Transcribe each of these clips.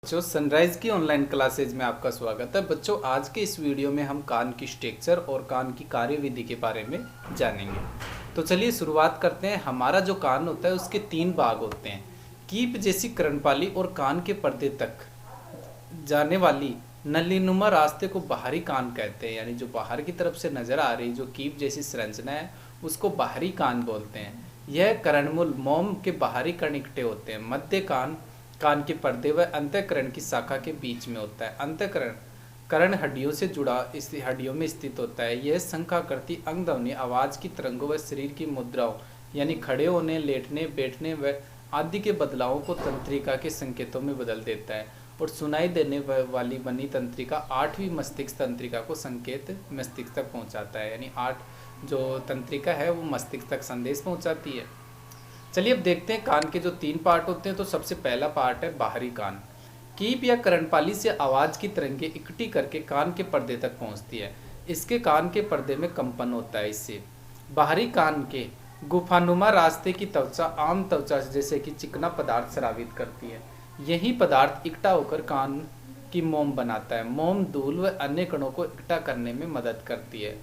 बच्चों, सनराइज की online classes में आपका स्वागत है। बच्चों, आज के इस वीडियो में हम कान की स्ट्रक्चर और कान की कार्यविधि के बारे में जानेंगे। तो चलिए शुरुआत करते हैं। हमारा जो कान होता है उसके 3 भाग होते हैं। कीप जैसी कर्णपाली और कान के पर्दे तक जाने वाली नलीनुमा रास्ते को बाहरी कान कहते हैं, यानी जो बाहर की तरफ से नजर आ रही जो कीप जैसी संरचना है उसको बाहरी कान बोलते हैं। यह कर्णमूल मोम के बाहरी कण इकट्ठे होते हैं। मध्य कान कान के पर्दे व अंतःकरण की शाखा के बीच में होता है। अंतःकरण कर्ण हड्डियों से जुड़ा इस हड्डियों में स्थित होता है। यह शंखाकृति अंग ध्वनि आवाज की तरंगों व शरीर की मुद्राओं यानी खड़े होने, लेटने, बैठने व आदि के बदलावों को तंत्रिका के संकेतों में बदल देता है और सुनाई देने वाली बनी तंत्रिका 8वीं मस्तिष्क तंत्रिका को संकेत मस्तिष्क तक पहुंचाता है। यानी 8 जो तंत्रिका है वो मस्तिष्क तक संदेश पहुंचाती है। चलिए अब देखते हैं कान के जो 3 पार्ट होते हैं। तो सबसे पहला पार्ट है बाहरी कान। कीप या कर्णपाली से आवाज की तरंगें इकट्ठी करके कान के पर्दे तक पहुंचती है। इसके कान के पर्दे में कंपन होता है। इससे बाहरी कान के गुफानुमा रास्ते की त्वचा आम त्वचा जैसे कि चिकना पदार्थ स्रावित करती है। यही पदार्थ इकट्ठा होकर कान की मोम बनाता है। मोम धूल व अन्य कणों को इकट्ठा करने में मदद करती है।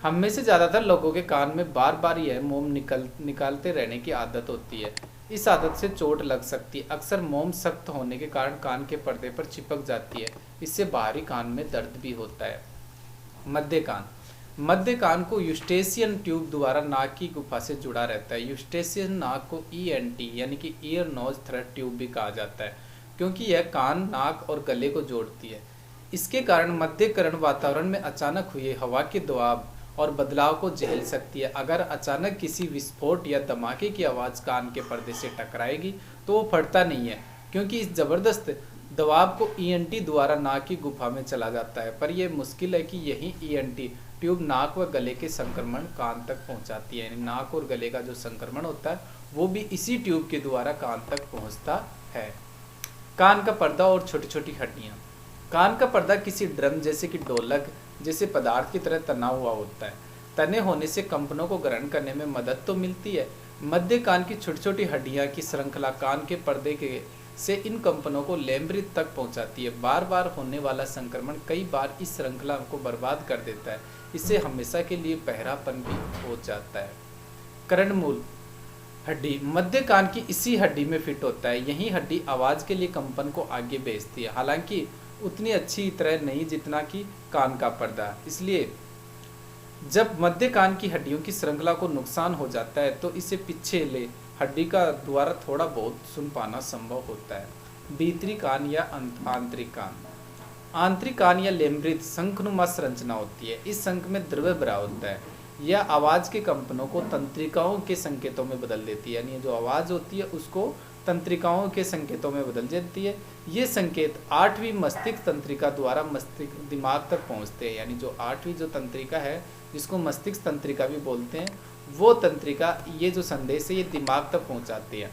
हम में से ज़्यादातर लोगों के कान में बार बार यह मोम निकालते रहने की आदत होती है। इस आदत से चोट लग सकती है। अक्सर मोम सख्त होने के कारण कान के पर्दे पर चिपक जाती है। इससे बाहरी कान में दर्द भी होता है। मध्य कान मध्य कान को यूस्टेशियन ट्यूब द्वारा नाक की गुफा से जुड़ा रहता है। यूस्टेशियन नाक को ENT यानी कि ईयर नोज थ्रोट ट्यूब भी कहा जाता है, क्योंकि यह कान, नाक और गले को जोड़ती है। इसके कारण मध्यकर्ण वातावरण में अचानक हुए हवा के दबाव और बदलाव को झेल सकती है। अगर अचानक किसी विस्फोट या धमाके की आवाज़ कान के पर्दे से टकराएगी तो वो फटता नहीं है, क्योंकि इस जबरदस्त दबाव को ENT द्वारा नाक की गुफा में चला जाता है। पर यह मुश्किल है कि यही ENT ट्यूब नाक व गले के संक्रमण कान तक पहुंचाती है। यानी नाक और गले का जो संक्रमण होता है वो भी इसी ट्यूब के द्वारा कान तक पहुंचता है। कान का पर्दा और छोटी छोटी हड्डियाँ। कान का पर्दा किसी ड्रम जैसे कि ढोलक जैसे पदार्थ की तरह तना हुआ होता है। तने होने से कंपनों को ग्रहण करने में मदद तो मिलती है। मध्य कान की छोटी छोटी हड्डियां की श्रृंखला कान के पर्दे के से इन कंपनों को लेम्ब्रित तक पहुंचाती है। बार बार होने वाला संक्रमण कई बार इस श्रृंखला को बर्बाद कर देता है। इससे हमेशा के लिए बहरापन भी हो जाता है। कर्णमूल हड्डी मध्य कान की इसी हड्डी में फिट होता है। यही हड्डी आवाज के लिए कंपन को आगे भेजती है, हालांकि उतनी अच्छी तरह नहीं जितना कि कान का पर्दा। इसलिए जब मध्य कान की हड्डियों की श्रृंखला को नुकसान हो जाता है तो इसे पीछे ले हड्डी का द्वारा थोड़ा बहुत सुन पाना संभव होता है। भीतरी कान या आंतरिक कान। आंतरिक कान या लेम्ब्रित शंखनुमा संरचना होती है। इस शंख में द्रव्य भरा होता है। यह आवाज के कंपनों को तंत्रिकाओं के संकेतों में बदल देती है। यानी जो आवाज होती है उसको तंत्रिकाओं के संकेतों में बदल देती है। ये संकेत 8वीं मस्तिष्क तंत्रिका द्वारा मस्तिष्क दिमाग तक पहुंचते हैं। यानी जो 8वीं जो तंत्रिका है जिसको मस्तिष्क तंत्रिका भी बोलते हैं, वो तंत्रिका ये जो संदेश है ये दिमाग तक पहुंचाती है।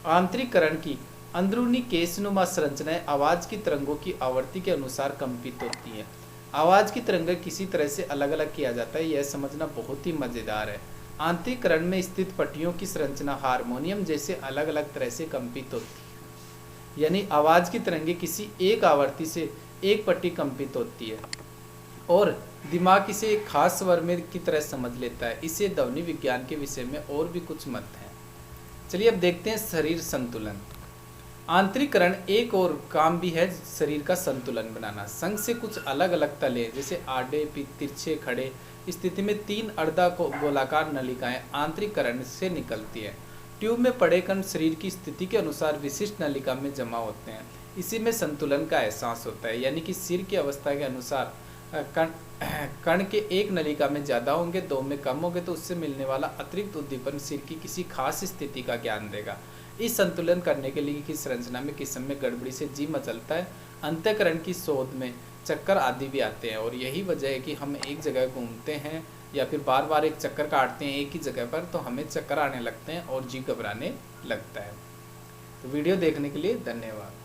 आंतरिकरण की अंदरूनी केसनुमा संरचनाएं आवाज की तरंगों की आवृत्ति के अनुसार कंपित होती हैं। आवाज की तरंगें किसी तरह से अलग अलग किया जाता है, यह समझना बहुत ही मजेदार है। आंतरिकरण में स्थित पट्टियों की संरचना हारमोनियम जैसे अलग अलग तरह से कंपित होती है। यानी आवाज की तरंगें किसी एक आवृत्ति से एक पट्टी कंपित होती है और दिमाग इसे एक खास स्वर में की तरह समझ लेता है। इसे ध्वनि विज्ञान के विषय में और भी कुछ मत हैं। चलिए अब देखते हैं शरीर संतुलन। आंतरिकरण एक और काम भी है शरीर का संतुलन बनाना। संघ से कुछ अलग अलग तले जैसे आड़े, तिरछे, खड़े स्थिति में 3 अर्धा गोलाकार नलिकाएं आंतरिकरण से निकलती है। ट्यूब में पड़े कण शरीर की स्थिति के अनुसार विशिष्ट नलिका में जमा होते हैं। इसी में संतुलन का एहसास होता है। यानी कि सिर की अवस्था के अनुसार कण के एक नलिका में ज़्यादा होंगे, 2 में कम होंगे, तो उससे मिलने वाला अतिरिक्त उद्दीपन सिर की किसी खास स्थिति का ज्ञान देगा। इस संतुलन करने के लिए किस संरचना में किस समय गड़बड़ी से जी मचलता है। अंतःकरण की शोध में चक्कर आदि भी आते हैं और यही वजह है कि हम एक जगह घूमते हैं या फिर बार बार एक चक्कर काटते हैं एक ही जगह पर, तो हमें चक्कर आने लगते हैं और जी घबराने लगता है। तो वीडियो देखने के लिए धन्यवाद।